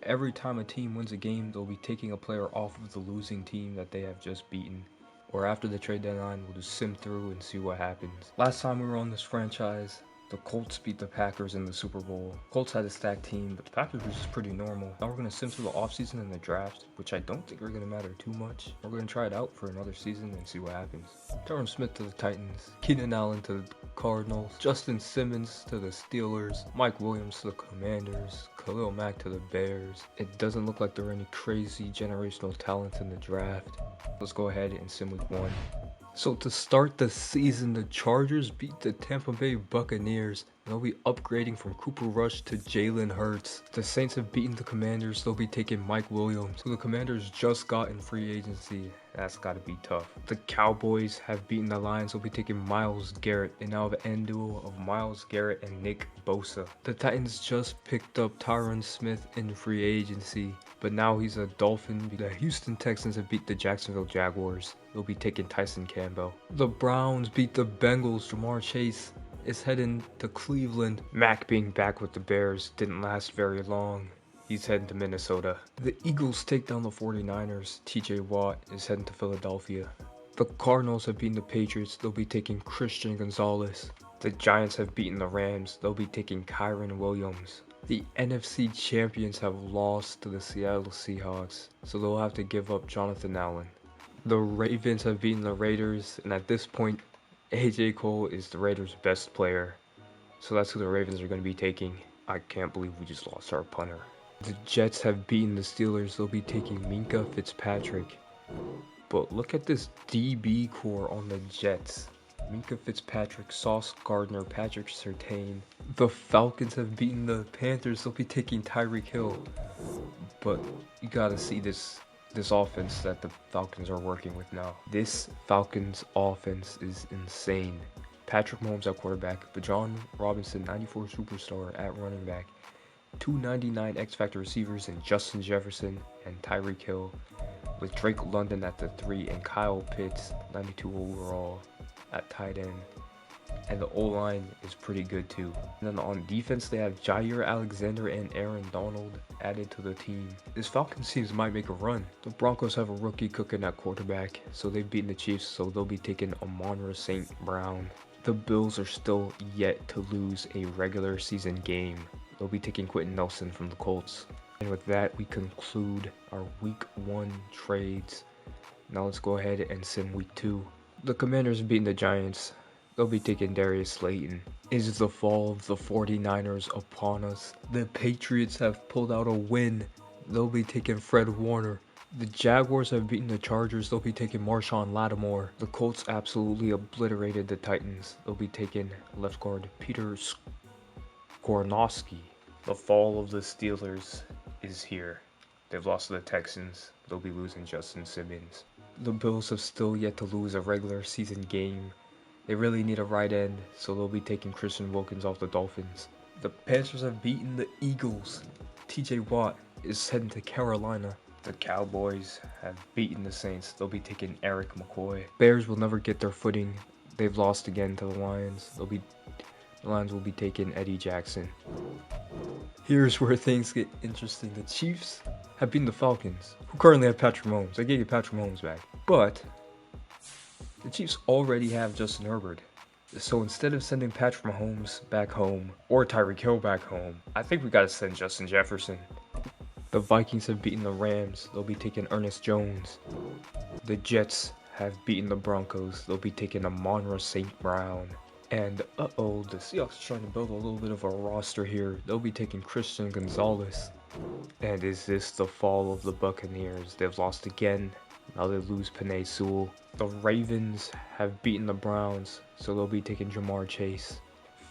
every time a team wins a game, they'll be taking a player off of the losing team that they have just beaten. Or after the trade deadline, we'll just sim through and see what happens. Last time we were on this franchise, the Colts beat the Packers in the Super Bowl. Colts had a stacked team, but the Packers were just pretty normal. Now we're going to sim through the offseason and the draft, which I don't think are going to matter too much. We're going to try it out for another season and see what happens. Tyron Smith to the Titans, Keenan Allen to the Cardinals, Justin Simmons to the Steelers, Mike Williams to the Commanders, Khalil Mack to the Bears. It doesn't look like there are any crazy generational talents in the draft. Let's go ahead and sim week 1. So to start the season, the Chargers beat the Tampa Bay Buccaneers. They'll be upgrading from Cooper Rush to Jalen Hurts. The Saints have beaten the Commanders. They'll be taking Mike Williams, who the Commanders just got in free agency. That's got to be tough. The Cowboys have beaten the Lions. They'll be taking Myles Garrett. They now have an end duo of Myles Garrett and Nick Bosa. The Titans just picked up Tyron Smith in free agency, but now he's a Dolphin. The Houston Texans have beat the Jacksonville Jaguars. They'll be taking Tyson Campbell. The Browns beat the Bengals. Jamar Chase is heading to Cleveland. Mack being back with the Bears didn't last very long. He's heading to Minnesota. The Eagles take down the 49ers. TJ Watt is heading to Philadelphia. The Cardinals have beaten the Patriots. They'll be taking Christian Gonzalez. The Giants have beaten the Rams. They'll be taking Kyren Williams. The NFC champions have lost to the Seattle Seahawks, so they'll have to give up Jonathan Allen. The Ravens have beaten the Raiders, and at this point, AJ Cole is the Raiders' best player. So that's who the Ravens are going to be taking. I can't believe we just lost our punter. The Jets have beaten the Steelers. They'll be taking Minkah Fitzpatrick. But look at this DB core on the Jets. Minkah Fitzpatrick, Sauce Gardner, Patrick Surtain. The Falcons have beaten the Panthers. They'll be taking Tyreek Hill. But you gotta see this offense that the Falcons are working with now. This Falcons offense is insane. Patrick Mahomes at quarterback, Bijan Robinson, 94 superstar at running back, 299 X Factor receivers in Justin Jefferson and Tyreek Hill, with Drake London at the 3 and Kyle Pitts, 92 overall, at tight end. And the O-line is pretty good too. And then on defense, they have Jair Alexander and Aaron Donald added to the team. This Falcons team might make a run. The Broncos have a rookie cooking at quarterback, so they've beaten the Chiefs, so they'll be taking Amon-Ra St. Brown. The Bills are still yet to lose a regular season game. They'll be taking Quentin Nelson from the Colts. And with that, we conclude our week 1 trades. Now let's go ahead and sim week 2. The Commanders have beaten the Giants. They'll be taking Darius Slayton. Is the fall of the 49ers upon us? The Patriots have pulled out a win. They'll be taking Fred Warner. The Jaguars have beaten the Chargers. They'll be taking Marshawn Lattimore. The Colts absolutely obliterated the Titans. They'll be taking left guard Peter Skoronski. The fall of the Steelers is here. They've lost to the Texans. They'll be losing Justin Simmons. The Bills have still yet to lose a regular season game. They really need a right end, so they'll be taking Christian Wilkins off the Dolphins. The Panthers have beaten the Eagles. TJ Watt is heading to Carolina. The Cowboys have beaten the Saints. They'll be taking Eric McCoy. Bears will never get their footing. They've lost again to the Lions. The Lions will be taking Eddie Jackson. Here's where things get interesting. The Chiefs have beaten the Falcons, who currently have Patrick Mahomes. They gave Patrick Mahomes back. But the Chiefs already have Justin Herbert. So instead of sending Patrick Mahomes back home or Tyreek Hill back home, I think we gotta send Justin Jefferson. The Vikings have beaten the Rams. They'll be taking Ernest Jones. The Jets have beaten the Broncos. They'll be taking Amon-Ra St. Brown. And the Seahawks are trying to build a little bit of a roster here. They'll be taking Christian Gonzalez. And is this the fall of the Buccaneers? They've lost again. Now they lose Penei Sewell. The Ravens have beaten the Browns, so they'll be taking Jamar Chase.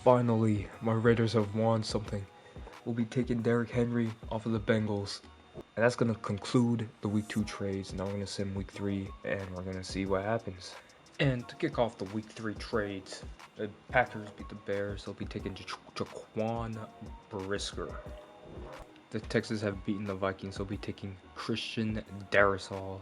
Finally, my Raiders have won something. We'll be taking Derrick Henry off of the Bengals. And that's going to conclude the week 2 trades. Now we're going to sim week 3, and we're going to see what happens. And to kick off the week 3 trades, the Packers beat the Bears. They'll be taking Jaquan Brisker. The Texans have beaten the Vikings. They'll be taking Christian Darrisaw.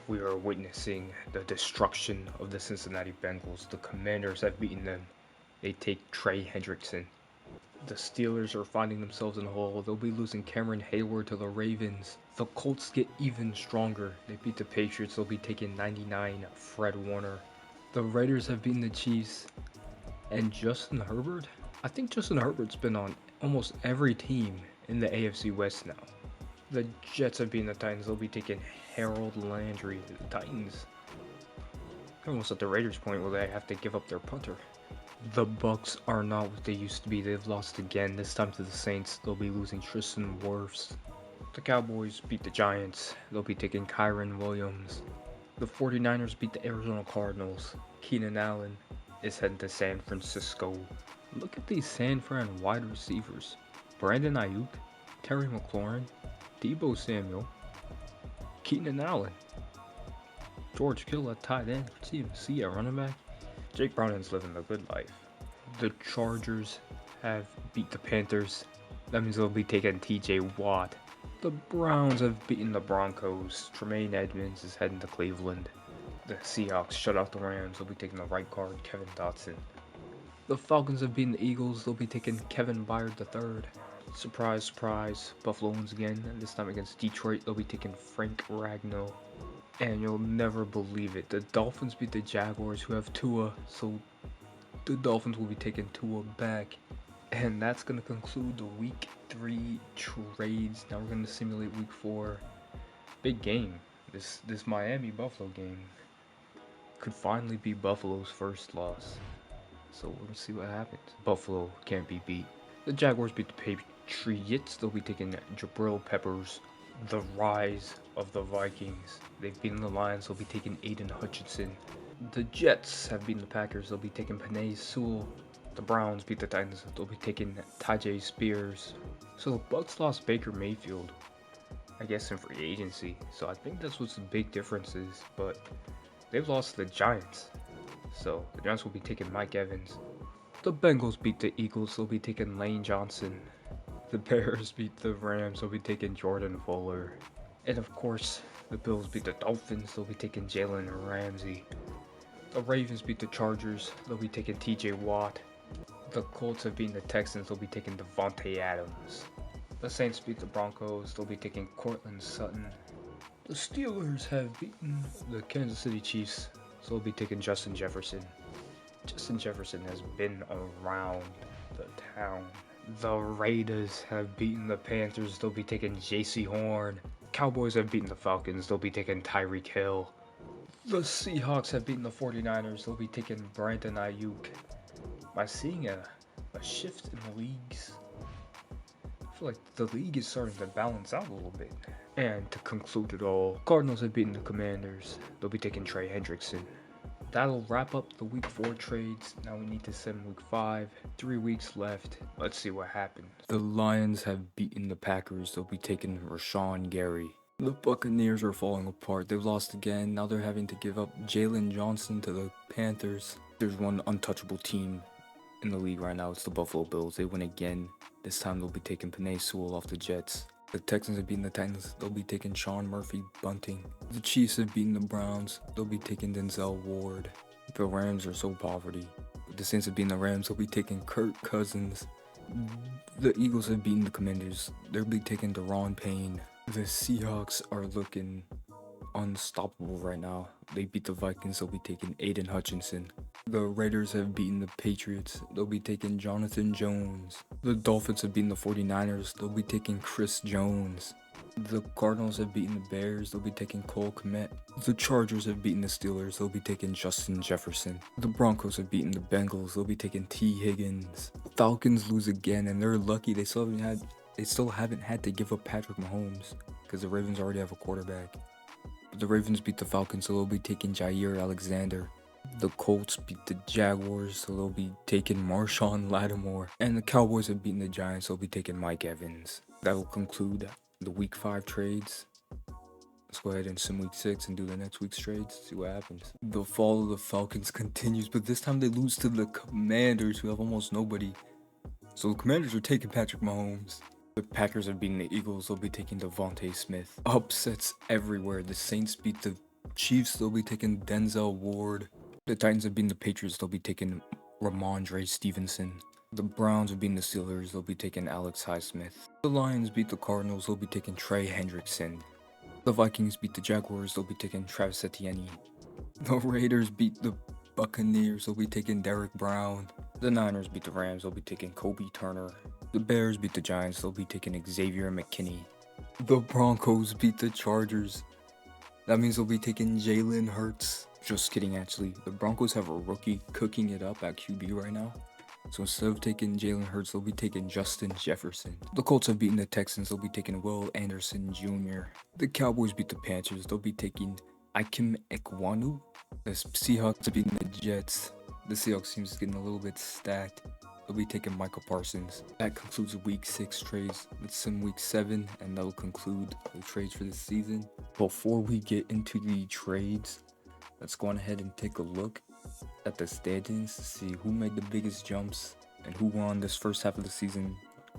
We are witnessing the destruction of the Cincinnati Bengals. The Commanders have beaten them. They take Trey Hendrickson. The Steelers are finding themselves in a hole. They'll be losing Cameron Hayward to the Ravens. The Colts get even stronger. They beat the Patriots. They'll be taking 99 Fred Warner. The Raiders have beaten the Chiefs. And Justin Herbert? I think Justin Herbert's been on almost every team in the AFC West now. The Jets have beaten the Titans. They'll be taking Harold Landry to the Titans. They're almost at the Raiders' point where they have to give up their punter. The Bucks are not what they used to be. They've lost again, this time to the Saints. They'll be losing Tristan Wirfs. The Cowboys beat the Giants. They'll be taking Kyron Williams. The 49ers beat the Arizona Cardinals. Keenan Allen is heading to San Francisco. Look at these San Fran wide receivers. Brandon Ayuk, Terry McLaurin, Deebo Samuel, Keenan Allen, George Kittle at tight end, CMC at running back. Jake Browning's living the good life. The Chargers have beat the Panthers. That means they'll be taking TJ Watt. The Browns have beaten the Broncos. Tremaine Edmonds is heading to Cleveland. The Seahawks shut out the Rams. They'll be taking the right guard, Kevin Dotson. The Falcons have beaten the Eagles. They'll be taking Kevin Byard III. Surprise, surprise. Buffalo wins again, and this time against Detroit. They'll be taking Frank Ragnow. And you'll never believe it. The Dolphins beat the Jaguars, who have Tua, so the Dolphins will be taking Tua back. And that's going to conclude the Week 3 trades. Now we're going to simulate Week 4. Big game. This Miami-Buffalo game could finally be Buffalo's first loss. So we're going to see what happens. Buffalo can't be beat. The Jaguars beat the Patriots. They'll be taking Jabril Peppers. The rise of the Vikings. They've beaten the Lions. They'll be taking Aiden Hutchinson. The Jets have beaten the Packers. They'll be taking Penei Sewell. The Browns beat the Titans. They'll be taking Tyjae Spears. So the Bucks lost Baker Mayfield, I guess, in free agency. So I think that's what the big difference is. But they've lost to the Giants. So the Giants will be taking Mike Evans. The Bengals beat the Eagles. They'll be taking Lane Johnson. The Bears beat the Rams. They'll be taking Jordan Fuller. And of course, the Bills beat the Dolphins. They'll be taking Jalen Ramsey. The Ravens beat the Chargers. They'll be taking TJ Watt. The Colts have beaten the Texans. They'll be taking Devontae Adams. The Saints beat the Broncos. They'll be taking Cortland Sutton. The Steelers have beaten the Kansas City Chiefs. So they'll be taking Justin Jefferson. Justin Jefferson has been around the town. The Raiders have beaten the Panthers. They'll be taking J.C. Horn. Cowboys have beaten the Falcons. They'll be taking Tyreek Hill. The Seahawks have beaten the 49ers. They'll be taking Brandon Ayuk. Am I seeing a shift in the leagues? I feel like the league is starting to balance out a little bit. And to conclude it all, Cardinals have beaten the Commanders. They'll be taking Trey Hendrickson. That'll wrap up the Week 4 trades. Now we need to send Week 5. 3 weeks left. Let's see what happens. The Lions have beaten the Packers. They'll be taking Rashawn Gary. The Buccaneers are falling apart. They've lost again. Now they're having to give up Jalen Johnson to the Panthers. There's one untouchable team in the league right now. It's the Buffalo Bills. They win again. This time they'll be taking Penei Sewell off the Jets. The Texans have beaten the Titans. They'll be taking Sean Murphy Bunting. The Chiefs have beaten the Browns. They'll be taking Denzel Ward. The Rams are so poverty. The Saints have beaten the Rams. They'll be taking Kirk Cousins. The Eagles have beaten the Commanders. They'll be taking Deron Payne. The Seahawks are looking unstoppable right now. They beat the Vikings. They'll be taking Aiden Hutchinson. The Raiders have beaten the Patriots. They'll be taking Jonathan Jones. The Dolphins have beaten the 49ers. They'll be taking Chris Jones. The Cardinals have beaten the Bears. They'll be taking Cole Kmet. The Chargers have beaten the Steelers. They'll be taking Justin Jefferson. The Broncos have beaten the Bengals. They'll be taking T. Higgins. Falcons lose again, and they're lucky. They still haven't had to give up Patrick Mahomes because the Ravens already have a quarterback. But the Ravens beat the Falcons, so they'll be taking Jair Alexander. The Colts beat the Jaguars, so they'll be taking Marshawn Lattimore. And the Cowboys have beaten the Giants, so they'll be taking Mike Evans. That will conclude the Week 5 trades. Let's go ahead and sim Week 6 and do the next week's trades, see what happens. The fall of the Falcons continues, but this time they lose to the Commanders, who have almost nobody. So the Commanders are taking Patrick Mahomes. The Packers have beaten the Eagles, they'll be taking Devontae Smith. Upsets everywhere. The Saints beat the Chiefs, they'll be taking Denzel Ward. The Titans have beaten the Patriots, they'll be taking Ramondre Stevenson. The Browns have beaten the Steelers, they'll be taking Alex Highsmith. The Lions beat the Cardinals, they'll be taking Trey Hendrickson. The Vikings beat the Jaguars, they'll be taking Travis Etienne. The Raiders beat the Buccaneers, they'll be taking Derek Brown. The Niners beat the Rams, they'll be taking Kobe Turner. The Bears beat the Giants, they'll be taking Xavier McKinney. The Broncos beat the Chargers. That means they'll be taking Jalen Hurts. Just kidding, actually. The Broncos have a rookie cooking it up at QB right now. So instead of taking Jalen Hurts, they'll be taking Justin Jefferson. The Colts have beaten the Texans, they'll be taking Will Anderson Jr. The Cowboys beat the Panthers, they'll be taking Ikem Ekwonu. The Seahawks have beaten the Jets. The Seahawks team is getting a little bit stacked. They'll be taking Michael Parsons. That concludes week 6 trades. Let's sim week 7, and that'll conclude the trades for this season. Before we get into the trades, let's go on ahead and take a look at the standings to see who made the biggest jumps and who won this first half of the season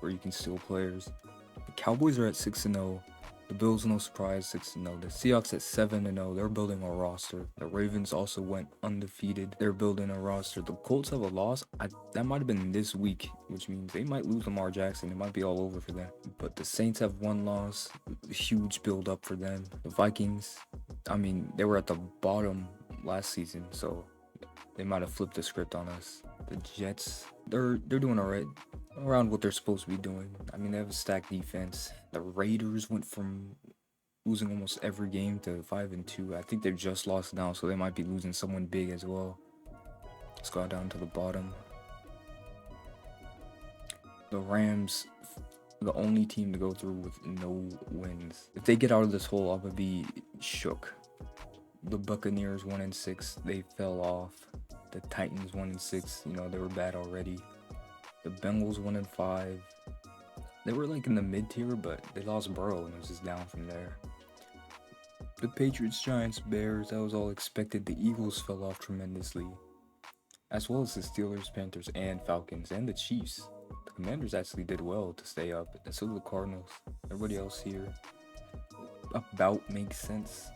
where you can steal players. The Cowboys are at 6-0. The Bills, no surprise, 6-0. The Seahawks at 7-0. They're building a roster. The Ravens also went undefeated. They're building a roster. The Colts have a loss. That might have been this week, which means they might lose Lamar Jackson. It might be all over for them. But the Saints have one loss. Huge build up for them. The Vikings, I mean, they were at the bottom last season, so they might have flipped the script on us. The Jets, they're doing alright, around what they're supposed to be doing. I mean, they have a stacked defense. The Raiders went from losing almost every game to 5-2. I think they've just lost now, so they might be losing someone big as well. Let's go down to the bottom. The Rams, the only team to go through with no wins. If they get out of this hole, I'm gonna be shook. The Buccaneers 1-6, they fell off. The Titans 1-6, you know, they were bad already. The Bengals 1-5. They were like in the mid tier, but they lost Burrow and it was just down from there. The Patriots, Giants, Bears, that was all expected. The Eagles fell off tremendously, as well as the Steelers, Panthers, and Falcons, and the Chiefs. The Commanders actually did well to stay up, and so did the Cardinals. Everybody else here about makes sense.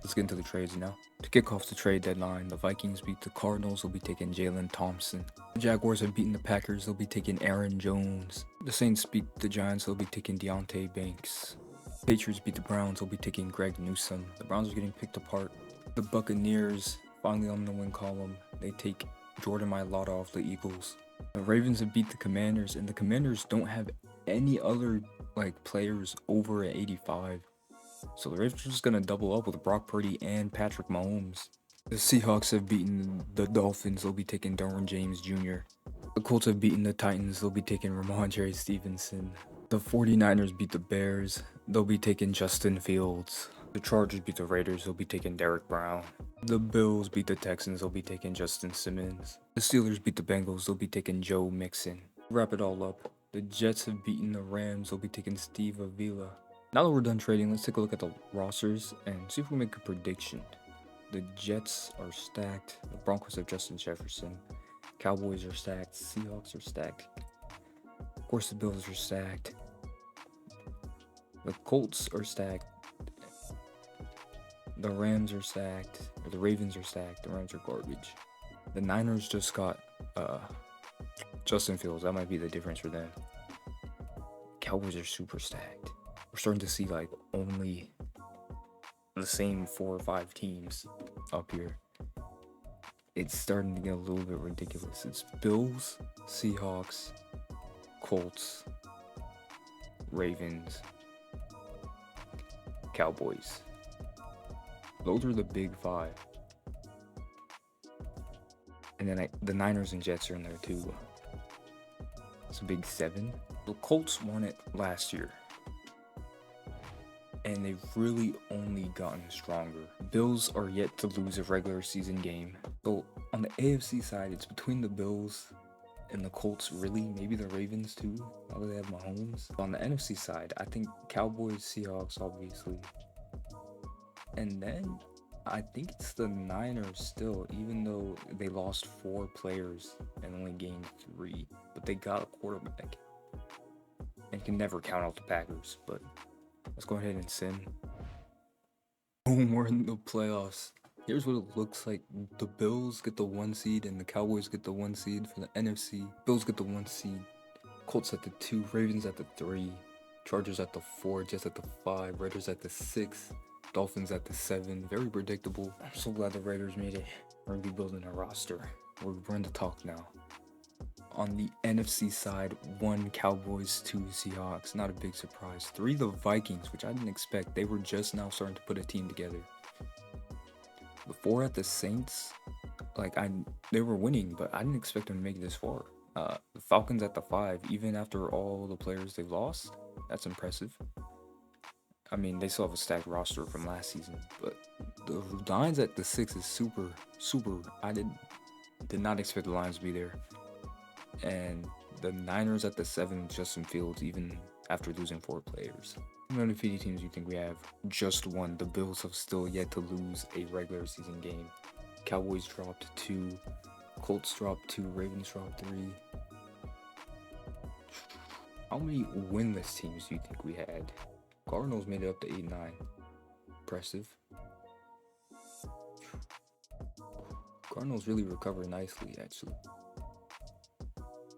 Let's get into the trades now. To kick off the trade deadline, the Vikings beat the Cardinals, they'll be taking Jalen Thompson. The Jaguars have beaten the Packers, they'll be taking Aaron Jones. The Saints beat the Giants, they'll be taking Deontay Banks. Patriots beat the Browns, they'll be taking Greg Newsome. The Browns are getting picked apart. The Buccaneers, finally on the win column, they take Jordan Mailata off the Eagles. The Ravens have beat the Commanders, and the Commanders don't have any other players over at 85. So the Ravens are just going to double up with Brock Purdy and Patrick Mahomes. The Seahawks have beaten the Dolphins, they'll be taking Derwin James Jr. The Colts have beaten the Titans, they'll be taking Ramondre Stevenson. The 49ers beat the Bears, they'll be taking Justin Fields. The Chargers beat the Raiders, they'll be taking Derek Brown. The Bills beat the Texans, they'll be taking Justin Simmons. The Steelers beat the Bengals, they'll be taking Joe Mixon. Wrap it all up, the Jets have beaten the Rams, they'll be taking Steve Avila. Now that we're done trading, let's take a look at the rosters and see if we make a prediction. The Jets are stacked. The Broncos have Justin Jefferson. Cowboys are stacked. Seahawks are stacked. Of course, the Bills are stacked. The Colts are stacked. The Rams are stacked. Or the Ravens are stacked. The Rams are garbage. The Niners just got Justin Fields. That might be the difference for them. Cowboys are super stacked. We're starting to see only the same 4 or 5 teams up here. It's starting to get a little bit ridiculous. It's Bills, Seahawks, Colts, Ravens, Cowboys. Those are the big 5. And then the Niners and Jets are in there too. It's a big 7. The Colts won it last year, and they've really only gotten stronger. Bills are yet to lose a regular season game. So on the AFC side, it's between the Bills and the Colts, really, maybe the Ravens too, now that they have Mahomes. On the NFC side, I think Cowboys, Seahawks, obviously. And then I think it's the Niners still, even though they lost 4 players and only gained 3. But they got a quarterback. And can never count out the Packers, but let's go ahead and sim. Boom, we're in the playoffs. Here's what it looks like. The Bills get the 1 seed and the Cowboys get the 1 seed for the NFC. Bills get the 1 seed. Colts at the 2, Ravens at the 3, Chargers at the 4, Jets at the 5, Raiders at the 6, Dolphins at the 7. Very predictable. I'm so glad the Raiders made it. We're rebuilding our roster. We're in the talk now. On the NFC side, 1 Cowboys, 2 Seahawks. Not a big surprise. 3 the Vikings, which I didn't expect. They were just now starting to put a team together. The 4 at the Saints, they were winning, but I didn't expect them to make it this far. The Falcons at the 5, even after all the players they've lost, that's impressive. I mean, they still have a stacked roster from last season, but the Lions at the 6 is super. I did not expect the Lions to be there. And the Niners at the 7, Justin Fields, even after losing 4 players. The undefeated teams you think we have? Just 1. The Bills have still yet to lose a regular season game. Cowboys dropped 2. Colts dropped 2. Ravens dropped 3. How many winless teams do you think we had? Cardinals made it up to 8-9. Impressive. Cardinals really recovered nicely, actually.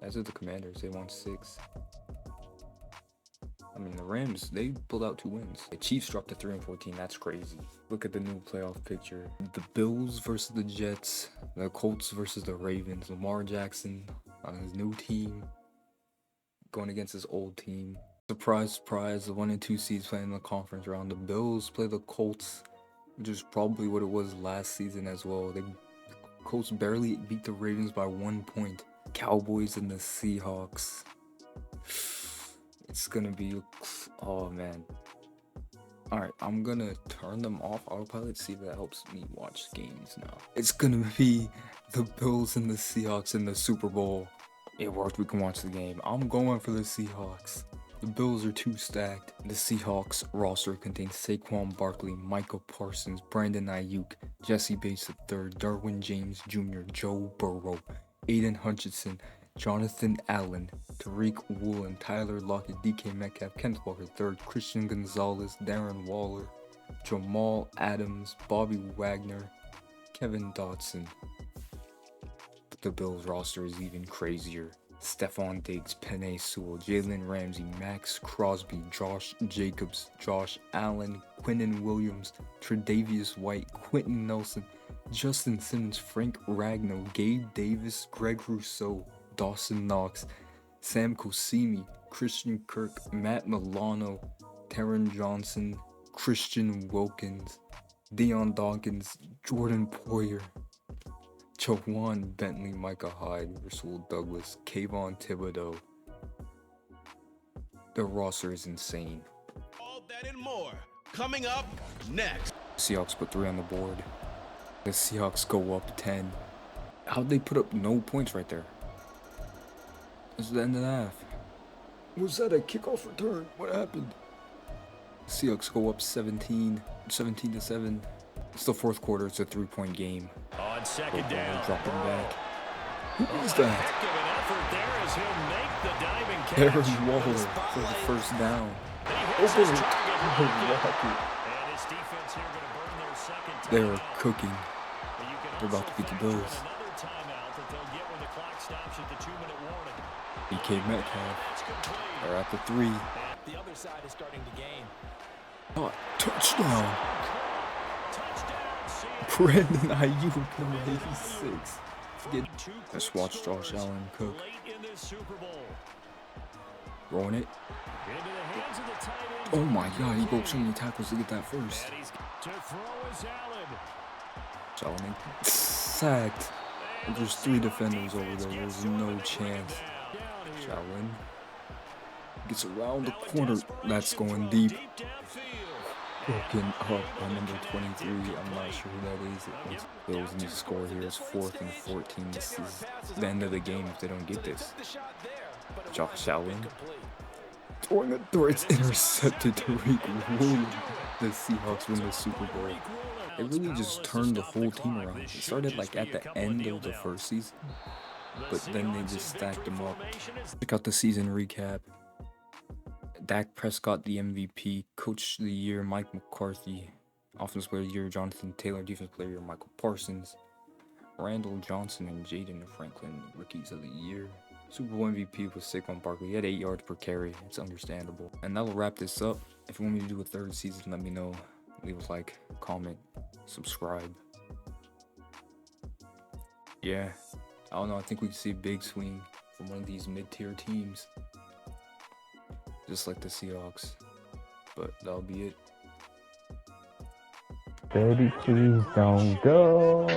As did the Commanders, they won 6. I mean, the Rams, they pulled out 2 wins. The Chiefs dropped to 3-14. That's crazy. Look at the new playoff picture. The Bills versus the Jets. The Colts versus the Ravens. Lamar Jackson on his new team going against his old team. Surprise, surprise. The 1 and 2 seeds playing in the conference round. The Bills play the Colts, which is probably what it was last season as well. The Colts barely beat the Ravens by 1 point. Cowboys and the Seahawks. It's gonna be, oh man. Alright, I'm gonna turn them off autopilot, see if that helps me watch games now. It's gonna be the Bills and the Seahawks in the Super Bowl. It worked, we can watch the game. I'm going for the Seahawks. The Bills are too stacked. The Seahawks roster contains Saquon Barkley, Michael Parsons, Brandon Ayuk, Jesse Bates III, Derwin James Jr., Joe Burrow, Aiden Hutchinson, Jonathan Allen, Tariq Woolen, Tyler Lockett, DK Metcalf, Kenneth Walker III, Christian Gonzalez, Darren Waller, Jamal Adams, Bobby Wagner, Kevin Dotson. But the Bills roster is even crazier. Stephon Diggs, Penei Sewell, Jalen Ramsey, Max Crosby, Josh Jacobs, Josh Allen, Quinnen Williams, Tre'Davious White, Quentin Nelson, Justin Simmons, Frank Ragnow, Gabe Davis, Greg Rousseau, Dawson Knox, Sam Kosimi, Christian Kirk, Matt Milano, Taron Johnson, Christian Wilkins, Deion Dawkins, Jordan Poyer, Jawan Bentley, Micah Hyde, Rasul Douglas, Kayvon Thibodeau. The roster is insane. All that and more coming up next. Seahawks put 3 on the board. The Seahawks go up 10. How'd they put up no points right there? This is the end of the half. Was that a kickoff return? What happened? Seahawks go up 17 to 7. It's the 4th quarter. It's a 3-point game. On second down, dropping back. Who is Heck that? of an effort there as he'll make the diving catch. Aaron Waller for the first down. Open And his defense here going to burn their second time. They're cooking. But you can They're about to beat the also Bills. factor in another timeout that they'll get when the clock stops at the 2-minute warning. DK Metcalf. That's complete. They're at the 3. The other side is starting to gain. Oh, touchdown. Touchdown, Seahawks. Brandon Ayuk, number 86. Let's watch Josh Allen cook. Late in this Super Bowl. Throwing it. Into the hands of the tight end. Oh my god, he broke so many tackles to get that first. And he's to throw is Allen. Allen sacked. There's 3 defenders over there. There's no chance. Allen gets around the corner. That's going deep. Broken up by number 23. I'm not sure who that is. Bills need to score here. It's 4th and 14. This is the end of the game if they don't get this. Josh Allen throwing it through. It's intercepted. Tariq Woolen. The Seahawks win the Super Bowl. It really just turned the whole team around. It started like at the end of the first season, but then they just stacked them up. Check out the season recap. Dak Prescott, the MVP. Coach of the Year, Mike McCarthy. Offensive Player of the Year, Jonathan Taylor. Defensive Player of the Year, Michael Parsons. Randall Johnson and Jaden Franklin, Rookies of the Year. Super Bowl MVP was Saquon Barkley. He had 8 yards per carry. It's understandable. And that'll wrap this up. If you want me to do a third season, let me know. Leave a like, comment, subscribe. Yeah, I don't know. I think we can see a big swing from one of these mid-tier teams. Just like the Seahawks. But that'll be it. Baby, please don't go.